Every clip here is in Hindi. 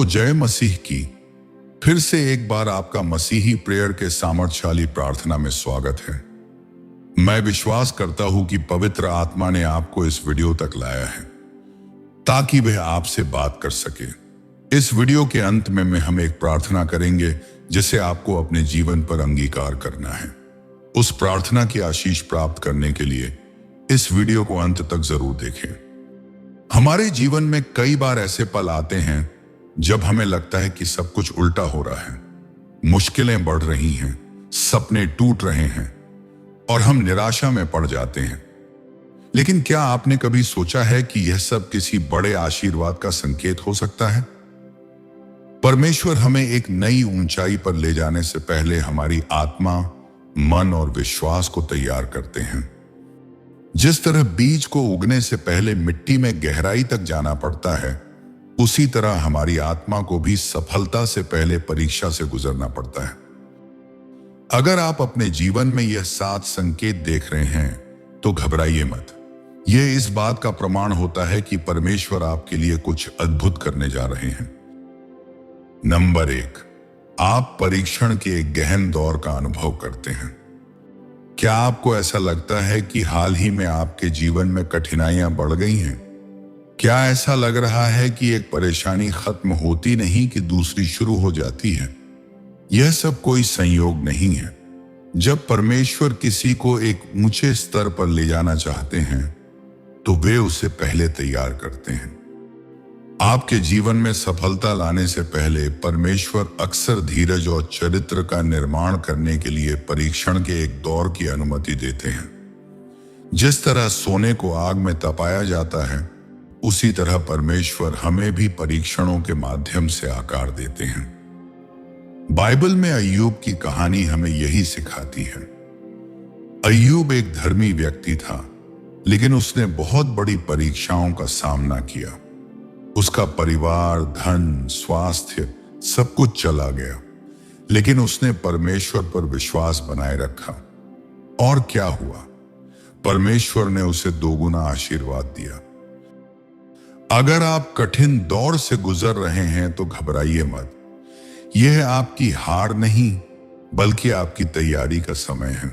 सबको जय मसीह की। फिर से एक बार आपका मसीही प्रेयर के सामर्थ्यशाली प्रार्थना में स्वागत है। मैं विश्वास करता हूं कि पवित्र आत्मा ने आपको इस वीडियो तक लाया है ताकि वह आपसे बात कर सके। इस वीडियो के अंत में हम एक प्रार्थना करेंगे जिसे आपको अपने जीवन पर अंगीकार करना है। उस प्रार्थना की आशीष प्राप्त करने के लिए इस वीडियो को अंत तक जरूर देखें। हमारे जीवन में कई बार ऐसे पल आते हैं जब हमें लगता है कि सब कुछ उल्टा हो रहा है, मुश्किलें बढ़ रही हैं, सपने टूट रहे हैं और हम निराशा में पड़ जाते हैं। लेकिन क्या आपने कभी सोचा है कि यह सब किसी बड़े आशीर्वाद का संकेत हो सकता है? परमेश्वर हमें एक नई ऊंचाई पर ले जाने से पहले हमारी आत्मा, मन और विश्वास को तैयार करते हैं। जिस तरह बीज को उगने से पहले मिट्टी में गहराई तक जाना पड़ता है, उसी तरह हमारी आत्मा को भी सफलता से पहले परीक्षा से गुजरना पड़ता है। अगर आप अपने जीवन में यह 7 संकेत देख रहे हैं तो घबराइए मत। यह इस बात का प्रमाण होता है कि परमेश्वर आपके लिए कुछ अद्भुत करने जा रहे हैं। नंबर 1, आप परीक्षण के एक गहन दौर का अनुभव करते हैं। क्या आपको ऐसा लगता है कि हाल ही में आपके जीवन में कठिनाइयां बढ़ गई हैं? क्या ऐसा लग रहा है कि एक परेशानी खत्म होती नहीं कि दूसरी शुरू हो जाती है? यह सब कोई संयोग नहीं है। जब परमेश्वर किसी को एक ऊंचे स्तर पर ले जाना चाहते हैं तो वे उसे पहले तैयार करते हैं। आपके जीवन में सफलता लाने से पहले परमेश्वर अक्सर धीरज और चरित्र का निर्माण करने के लिए परीक्षण के एक दौर की अनुमति देते हैं। जिस तरह सोने को आग में तपाया जाता है, उसी तरह परमेश्वर हमें भी परीक्षणों के माध्यम से आकार देते हैं। बाइबल में अय्यूब की कहानी हमें यही सिखाती है। अय्यूब एक धर्मी व्यक्ति था, लेकिन उसने बहुत बड़ी परीक्षाओं का सामना किया। उसका परिवार, धन, स्वास्थ्य सब कुछ चला गया, लेकिन उसने परमेश्वर पर विश्वास बनाए रखा। और क्या हुआ? परमेश्वर ने उसे 2 गुना आशीर्वाद दिया। अगर आप कठिन दौर से गुजर रहे हैं तो घबराइए मत। यह आपकी हार नहीं, बल्कि आपकी तैयारी का समय है।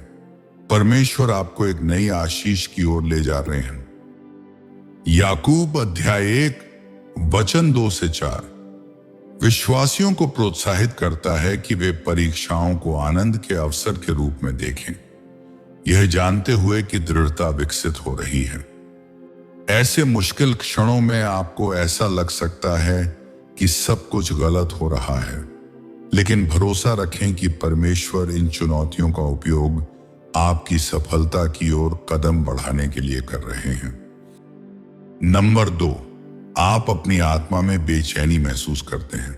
परमेश्वर आपको एक नई आशीष की ओर ले जा रहे हैं। याकूब अध्याय 1 वचन 2 से 4 विश्वासियों को प्रोत्साहित करता है कि वे परीक्षाओं को आनंद के अवसर के रूप में देखें, यह जानते हुए कि दृढ़ता विकसित हो रही है। ऐसे मुश्किल क्षणों में आपको ऐसा लग सकता है कि सब कुछ गलत हो रहा है, लेकिन भरोसा रखें कि परमेश्वर इन चुनौतियों का उपयोग आपकी सफलता की ओर कदम बढ़ाने के लिए कर रहे हैं। नंबर 2, आप अपनी आत्मा में बेचैनी महसूस करते हैं।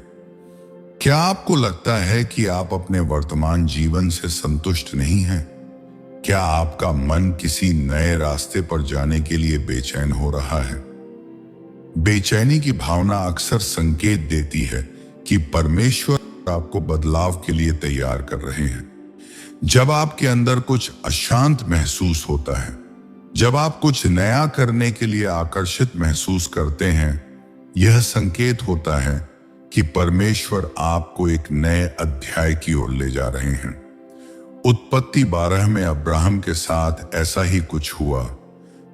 क्या आपको लगता है कि आप अपने वर्तमान जीवन से संतुष्ट नहीं हैं? क्या आपका मन किसी नए रास्ते पर जाने के लिए बेचैन हो रहा है? बेचैनी की भावना अक्सर संकेत देती है कि परमेश्वर आपको बदलाव के लिए तैयार कर रहे हैं। जब आपके अंदर कुछ अशांत महसूस होता है, जब आप कुछ नया करने के लिए आकर्षित महसूस करते हैं, यह संकेत होता है कि परमेश्वर आपको एक नए अध्याय की ओर ले जा रहे हैं। उत्पत्ति 12 में अब्राहम के साथ ऐसा ही कुछ हुआ,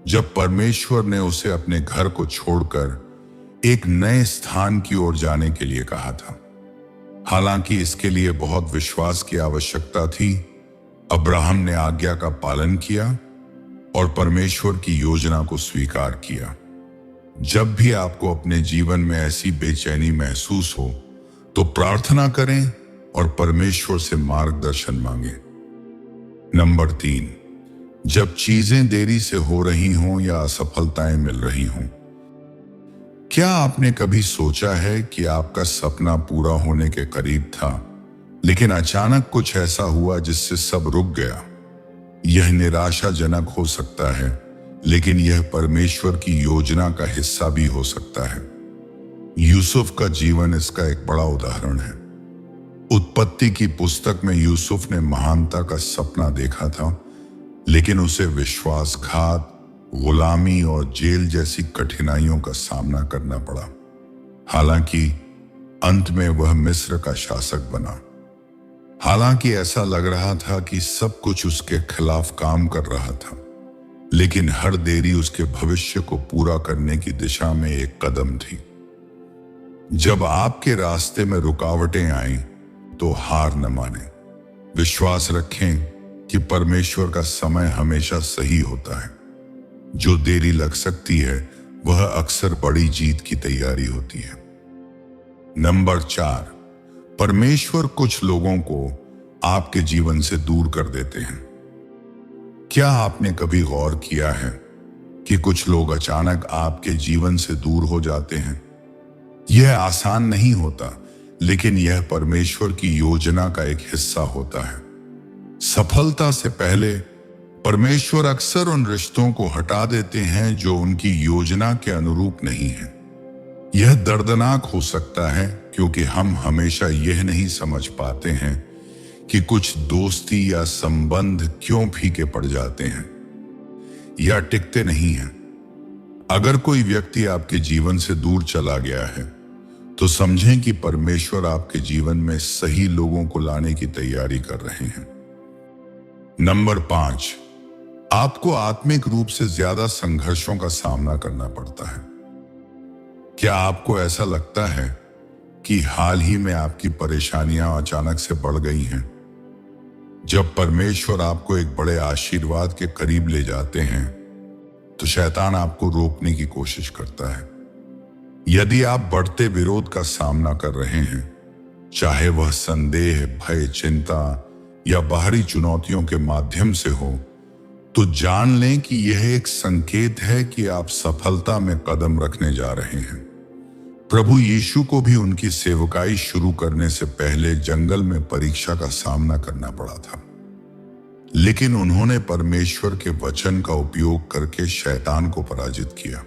जब परमेश्वर ने उसे अपने घर को छोड़कर एक नए स्थान की ओर जाने के लिए कहा था। हालांकि इसके लिए बहुत विश्वास की आवश्यकता थी, अब्राहम ने आज्ञा का पालन किया और परमेश्वर की योजना को स्वीकार किया। जब भी आपको अपने जीवन में ऐसी बेचैनी महसूस हो तो प्रार्थना करें और परमेश्वर से मार्गदर्शन मांगें। नंबर 3, जब चीजें देरी से हो रही हों या असफलताएं मिल रही हों। क्या आपने कभी सोचा है कि आपका सपना पूरा होने के करीब था, लेकिन अचानक कुछ ऐसा हुआ जिससे सब रुक गया? यह निराशाजनक हो सकता है, लेकिन यह परमेश्वर की योजना का हिस्सा भी हो सकता है। यूसुफ का जीवन इसका एक बड़ा उदाहरण है। उत्पत्ति की पुस्तक में यूसुफ ने महानता का सपना देखा था, लेकिन उसे विश्वासघात, गुलामी और जेल जैसी कठिनाइयों का सामना करना पड़ा। हालांकि अंत में वह मिस्र का शासक बना। हालांकि ऐसा लग रहा था कि सब कुछ उसके खिलाफ काम कर रहा था, लेकिन हर देरी उसके भविष्य को पूरा करने की दिशा में एक कदम थी। जब आपके रास्ते में रुकावटें आईं, तो हार न माने। विश्वास रखें कि परमेश्वर का समय हमेशा सही होता है। जो देरी लग सकती है, वह अक्सर बड़ी जीत की तैयारी होती है। नंबर 4, परमेश्वर कुछ लोगों को आपके जीवन से दूर कर देते हैं। क्या आपने कभी गौर किया है कि कुछ लोग अचानक आपके जीवन से दूर हो जाते हैं? यह आसान नहीं होता, लेकिन यह परमेश्वर की योजना का एक हिस्सा होता है। सफलता से पहले परमेश्वर अक्सर उन रिश्तों को हटा देते हैं जो उनकी योजना के अनुरूप नहीं है। यह दर्दनाक हो सकता है, क्योंकि हम हमेशा यह नहीं समझ पाते हैं कि कुछ दोस्ती या संबंध क्यों फीके पड़ जाते हैं या टिकते नहीं हैं। अगर कोई व्यक्ति आपके जीवन से दूर चला गया है, तो समझें कि परमेश्वर आपके जीवन में सही लोगों को लाने की तैयारी कर रहे हैं। नंबर 5, आपको आत्मिक रूप से ज्यादा संघर्षों का सामना करना पड़ता है। क्या आपको ऐसा लगता है कि हाल ही में आपकी परेशानियां अचानक से बढ़ गई हैं? जब परमेश्वर आपको एक बड़े आशीर्वाद के करीब ले जाते हैं, तो शैतान आपको रोकने की कोशिश करता है। यदि आप बढ़ते विरोध का सामना कर रहे हैं, चाहे वह संदेह, भय, चिंता या बाहरी चुनौतियों के माध्यम से हो, तो जान लें कि यह एक संकेत है कि आप सफलता में कदम रखने जा रहे हैं। प्रभु यीशु को भी उनकी सेवकाई शुरू करने से पहले जंगल में परीक्षा का सामना करना पड़ा था, लेकिन उन्होंने परमेश्वर के वचन का उपयोग करके शैतान को पराजित किया।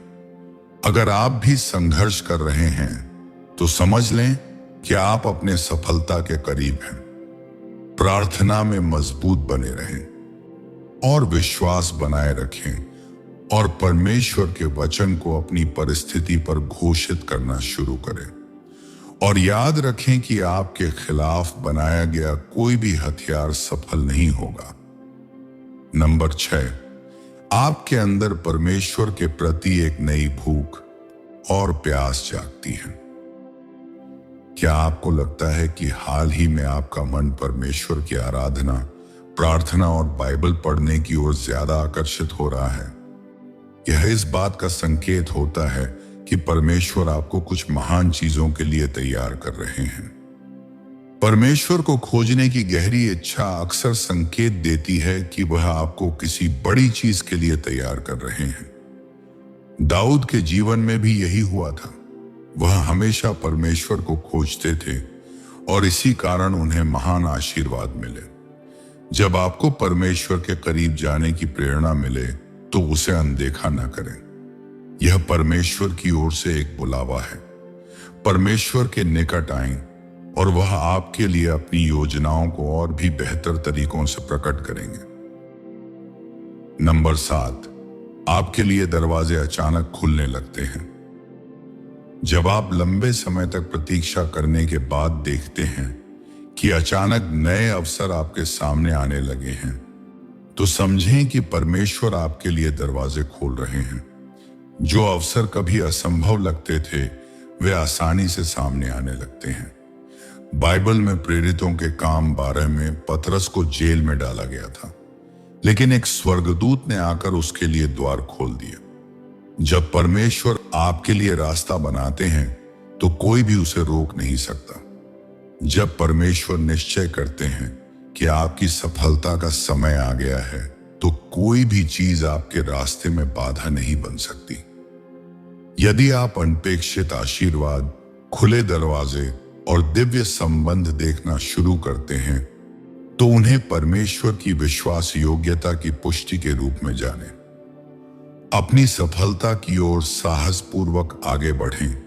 अगर आप भी संघर्ष कर रहे हैं, तो समझ लें कि आप अपने सफलता के करीब हैं। प्रार्थना में मजबूत बने रहें और विश्वास बनाए रखें, और परमेश्वर के वचन को अपनी परिस्थिति पर घोषित करना शुरू करें। और याद रखें कि आपके खिलाफ बनाया गया कोई भी हथियार सफल नहीं होगा। नंबर 6, आपके अंदर परमेश्वर के प्रति एक नई भूख और प्यास जागती है। क्या आपको लगता है कि हाल ही में आपका मन परमेश्वर की आराधना, प्रार्थना और बाइबल पढ़ने की ओर ज्यादा आकर्षित हो रहा है? यह इस बात का संकेत होता है कि परमेश्वर आपको कुछ महान चीजों के लिए तैयार कर रहे हैं। परमेश्वर को खोजने की गहरी इच्छा अक्सर संकेत देती है कि वह आपको किसी बड़ी चीज के लिए तैयार कर रहे हैं। दाऊद के जीवन में भी यही हुआ था। वह हमेशा परमेश्वर को खोजते थे, और इसी कारण उन्हें महान आशीर्वाद मिले। जब आपको परमेश्वर के करीब जाने की प्रेरणा मिले, तो उसे अनदेखा न करें। यह परमेश्वर की ओर से एक बुलावा है। परमेश्वर के निकट आएं, और वह आपके लिए अपनी योजनाओं को और भी बेहतर तरीकों से प्रकट करेंगे। नंबर 7, आपके लिए दरवाजे अचानक खुलने लगते हैं। जब आप लंबे समय तक प्रतीक्षा करने के बाद देखते हैं कि अचानक नए अवसर आपके सामने आने लगे हैं, तो समझें कि परमेश्वर आपके लिए दरवाजे खोल रहे हैं। जो अवसर कभी असंभव लगते थे, वे आसानी से सामने आने लगते हैं। बाइबल में प्रेरितों के काम 12 में पतरस को जेल में डाला गया था, लेकिन एक स्वर्गदूत ने आकर उसके लिए द्वार खोल दिए। जब परमेश्वर आपके लिए रास्ता बनाते हैं, तो कोई भी उसे रोक नहीं सकता। जब परमेश्वर निश्चय करते हैं कि आपकी सफलता का समय आ गया है, तो कोई भी चीज आपके रास्ते में बाधा नहीं बन सकती। यदि आप अनपेक्षित आशीर्वाद, खुले दरवाजे और दिव्य संबंध देखना शुरू करते हैं, तो उन्हें परमेश्वर की विश्वास योग्यता की पुष्टि के रूप में जानें। अपनी सफलता की ओर साहसपूर्वक आगे बढ़ें,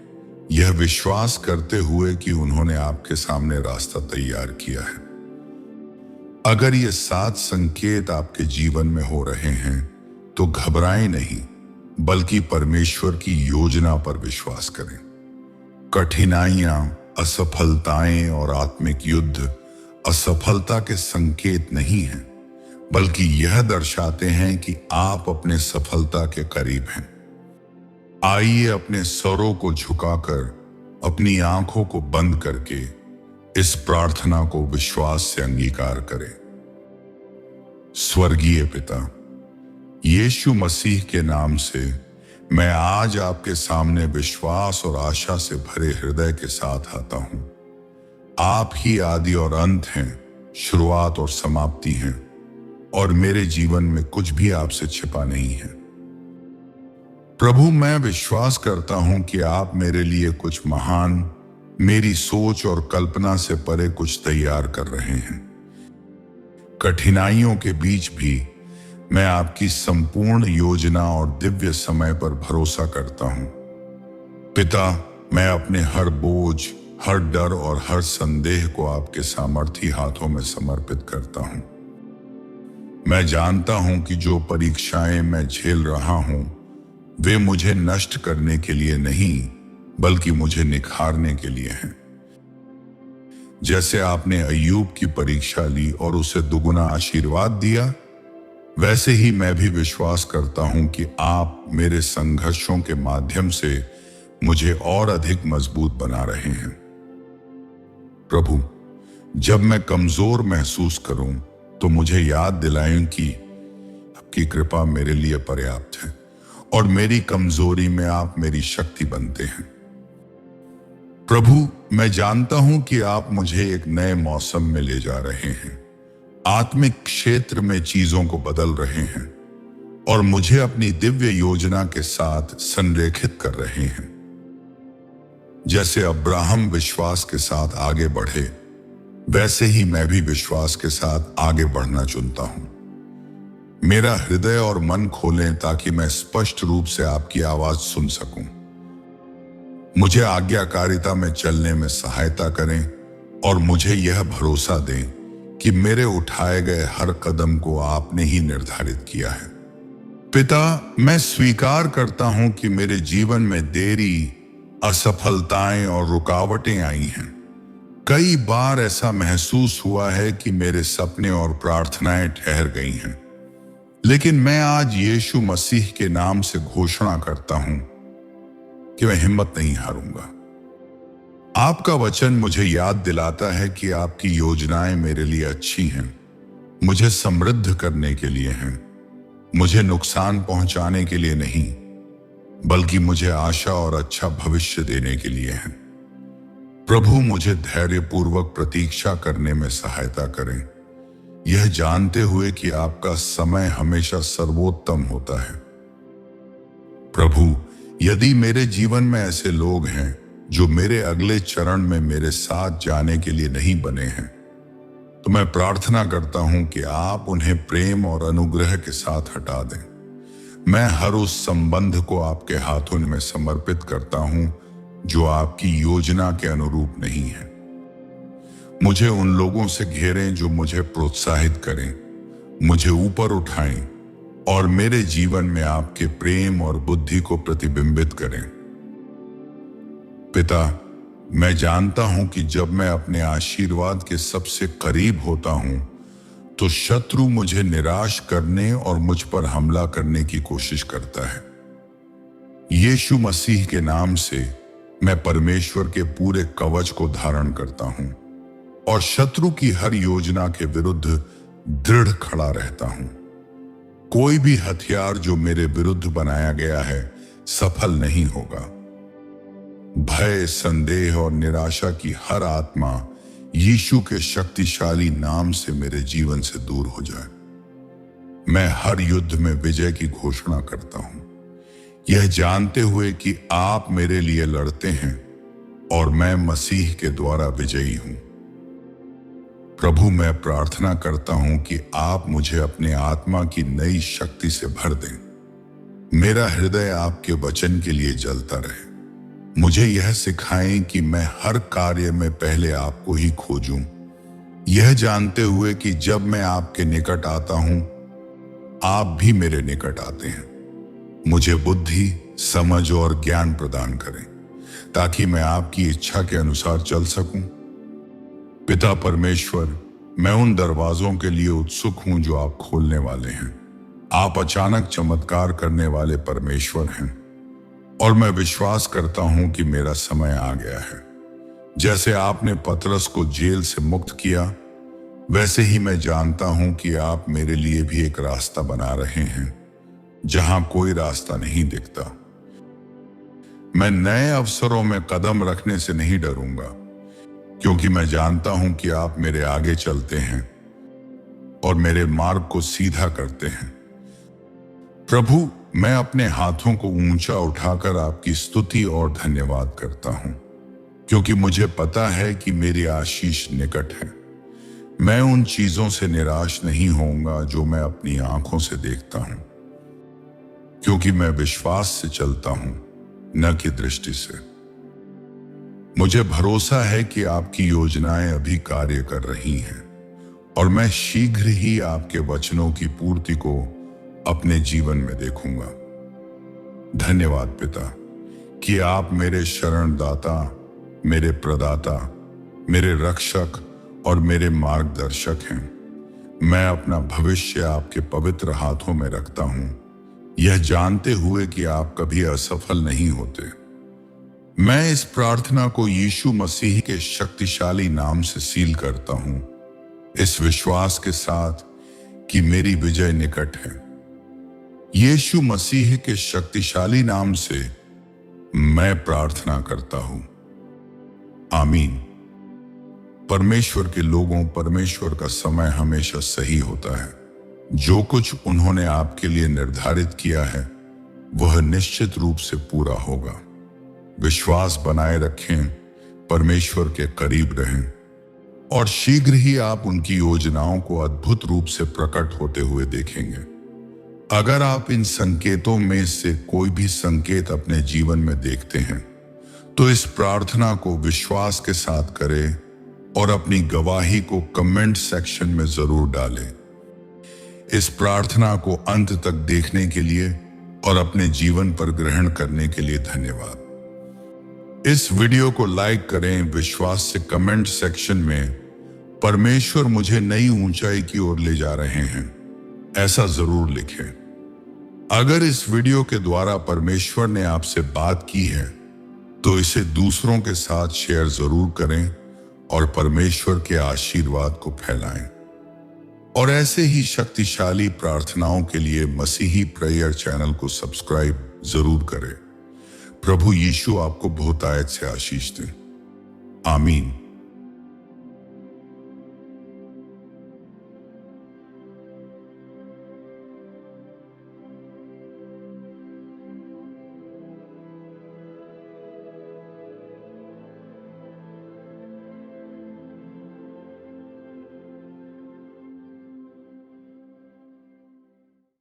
यह विश्वास करते हुए कि उन्होंने आपके सामने रास्ता तैयार किया है। अगर ये 7 संकेत आपके जीवन में हो रहे हैं, तो घबराएं नहीं, बल्कि परमेश्वर की योजना पर विश्वास करें। कठिनाइयां असफलताएं और आत्मिक युद्ध असफलता के संकेत नहीं हैं, बल्कि यह दर्शाते हैं कि आप अपने सफलता के करीब हैं। आइए अपने सरों को झुकाकर, अपनी आंखों को बंद करके इस प्रार्थना को विश्वास से अंगीकार करें। स्वर्गीय पिता, यीशु मसीह के नाम से मैं आज आपके सामने विश्वास और आशा से भरे हृदय के साथ आता हूं। आप ही आदि और अंत हैं, शुरुआत और समाप्ति हैं, और मेरे जीवन में कुछ भी आपसे छिपा नहीं है। प्रभु, मैं विश्वास करता हूं कि आप मेरे लिए कुछ महान, मेरी सोच और कल्पना से परे कुछ तैयार कर रहे हैं। कठिनाइयों के बीच भी मैं आपकी संपूर्ण योजना और दिव्य समय पर भरोसा करता हूं। पिता, मैं अपने हर बोझ, हर डर और हर संदेह को आपके सामर्थी हाथों में समर्पित करता हूं। मैं जानता हूं कि जो परीक्षाएं मैं झेल रहा हूं वे मुझे नष्ट करने के लिए नहीं, बल्कि मुझे निखारने के लिए हैं। जैसे आपने अय्यूब की परीक्षा ली और उसे दुगुना आशीर्वाद दिया, वैसे ही मैं भी विश्वास करता हूं कि आप मेरे संघर्षों के माध्यम से मुझे और अधिक मजबूत बना रहे हैं। प्रभु, जब मैं कमजोर महसूस करूं तो मुझे याद दिलाएं कि आपकी कृपा मेरे लिए पर्याप्त है और मेरी कमजोरी में आप मेरी शक्ति बनते हैं। प्रभु, मैं जानता हूं कि आप मुझे एक नए मौसम में ले जा रहे हैं, आत्मिक क्षेत्र में चीजों को बदल रहे हैं और मुझे अपनी दिव्य योजना के साथ संरेखित कर रहे हैं। जैसे अब्राहम विश्वास के साथ आगे बढ़े, वैसे ही मैं भी विश्वास के साथ आगे बढ़ना चुनता हूं। मेरा हृदय और मन खोलें ताकि मैं स्पष्ट रूप से आपकी आवाज सुन सकूं। मुझे आज्ञाकारिता में चलने में सहायता करें और मुझे यह भरोसा दें कि मेरे उठाए गए हर कदम को आपने ही निर्धारित किया है। पिता, मैं स्वीकार करता हूं कि मेरे जीवन में देरी, असफलताएं और रुकावटें आई हैं। कई बार ऐसा महसूस हुआ है कि मेरे सपने और प्रार्थनाएं ठहर गई हैं, लेकिन मैं आज यीशु मसीह के नाम से घोषणा करता हूं कि मैं हिम्मत नहीं हारूंगा। आपका वचन मुझे याद दिलाता है कि आपकी योजनाएं मेरे लिए अच्छी हैं, मुझे समृद्ध करने के लिए हैं, मुझे नुकसान पहुंचाने के लिए नहीं, बल्कि मुझे आशा और अच्छा भविष्य देने के लिए हैं। प्रभु, मुझे धैर्यपूर्वक प्रतीक्षा करने में सहायता करें, यह जानते हुए कि आपका समय हमेशा सर्वोत्तम होता है। प्रभु, यदि मेरे जीवन में ऐसे लोग हैं जो मेरे अगले चरण में मेरे साथ जाने के लिए नहीं बने हैं, तो मैं प्रार्थना करता हूं कि आप उन्हें प्रेम और अनुग्रह के साथ हटा दें। मैं हर उस संबंध को आपके हाथों में समर्पित करता हूं जो आपकी योजना के अनुरूप नहीं है। मुझे उन लोगों से घेरें जो मुझे प्रोत्साहित करें, मुझे ऊपर उठाएं और मेरे जीवन में आपके प्रेम और बुद्धि को प्रतिबिंबित करें। पिता, मैं जानता हूं कि जब मैं अपने आशीर्वाद के सबसे करीब होता हूं तो शत्रु मुझे निराश करने और मुझ पर हमला करने की कोशिश करता है। यीशु मसीह के नाम से मैं परमेश्वर के पूरे कवच को धारण करता हूं और शत्रु की हर योजना के विरुद्ध दृढ़ खड़ा रहता हूं। कोई भी हथियार जो मेरे विरुद्ध बनाया गया है सफल नहीं होगा। भय, संदेह और निराशा की हर आत्मा यीशु के शक्तिशाली नाम से मेरे जीवन से दूर हो जाए। मैं हर युद्ध में विजय की घोषणा करता हूं, यह जानते हुए कि आप मेरे लिए लड़ते हैं और मैं मसीह के द्वारा विजयी हूं। प्रभु, मैं प्रार्थना करता हूं कि आप मुझे अपने आत्मा की नई शक्ति से भर दें। मेरा हृदय आपके वचन के लिए जलता रहे। मुझे यह सिखाएं कि मैं हर कार्य में पहले आपको ही खोजूं, यह जानते हुए कि जब मैं आपके निकट आता हूं, आप भी मेरे निकट आते हैं। मुझे बुद्धि, समझ और ज्ञान प्रदान करें ताकि मैं आपकी इच्छा के अनुसार चल सकूं। पिता परमेश्वर, मैं उन दरवाजों के लिए उत्सुक हूं जो आप खोलने वाले हैं। आप अचानक चमत्कार करने वाले परमेश्वर हैं और मैं विश्वास करता हूं कि मेरा समय आ गया है। जैसे आपने पतरस को जेल से मुक्त किया, वैसे ही मैं जानता हूं कि आप मेरे लिए भी एक रास्ता बना रहे हैं जहां कोई रास्ता नहीं दिखता। मैं नए अवसरों में कदम रखने से नहीं डरूंगा, क्योंकि मैं जानता हूं कि आप मेरे आगे चलते हैं और मेरे मार्ग को सीधा करते हैं। प्रभु, मैं अपने हाथों को ऊंचा उठाकर आपकी स्तुति और धन्यवाद करता हूं, क्योंकि मुझे पता है कि मेरी आशीष निकट है। मैं उन चीजों से निराश नहीं होऊंगा जो मैं अपनी आंखों से देखता हूं, क्योंकि मैं विश्वास से चलता हूं, न कि दृष्टि से। मुझे भरोसा है कि आपकी योजनाएं अभी कार्य कर रही हैं और मैं शीघ्र ही आपके वचनों की पूर्ति को अपने जीवन में देखूंगा। धन्यवाद पिता कि आप मेरे शरणदाता, मेरे प्रदाता, मेरे रक्षक और मेरे मार्गदर्शक हैं। मैं अपना भविष्य आपके पवित्र हाथों में रखता हूं, यह जानते हुए कि आप कभी असफल नहीं होते। मैं इस प्रार्थना को यीशु मसीह के शक्तिशाली नाम से सील करता हूं, इस विश्वास के साथ कि मेरी विजय निकट है। यीशु मसीह के शक्तिशाली नाम से मैं प्रार्थना करता हूं, आमीन। परमेश्वर के लोगों, परमेश्वर का समय हमेशा सही होता है। जो कुछ उन्होंने आपके लिए निर्धारित किया है वह निश्चित रूप से पूरा होगा। विश्वास बनाए रखें, परमेश्वर के करीब रहें और शीघ्र ही आप उनकी योजनाओं को अद्भुत रूप से प्रकट होते हुए देखेंगे। अगर आप इन संकेतों में से कोई भी संकेत अपने जीवन में देखते हैं तो इस प्रार्थना को विश्वास के साथ करें और अपनी गवाही को कमेंट सेक्शन में जरूर डालें। इस प्रार्थना को अंत तक देखने के लिए और अपने जीवन पर ग्रहण करने के लिए धन्यवाद। इस वीडियो को लाइक करें, विश्वास से कमेंट सेक्शन में परमेश्वर मुझे नई ऊंचाई की ओर ले जा रहे हैं ऐसा जरूर लिखें। अगर इस वीडियो के द्वारा परमेश्वर ने आपसे बात की है तो इसे दूसरों के साथ शेयर जरूर करें और परमेश्वर के आशीर्वाद को फैलाएं। और ऐसे ही शक्तिशाली प्रार्थनाओं के लिए मसीही प्रेयर चैनल को सब्सक्राइब जरूर करें। प्रभु यीशु आपको बहुतायत से आशीष दें, आमीन।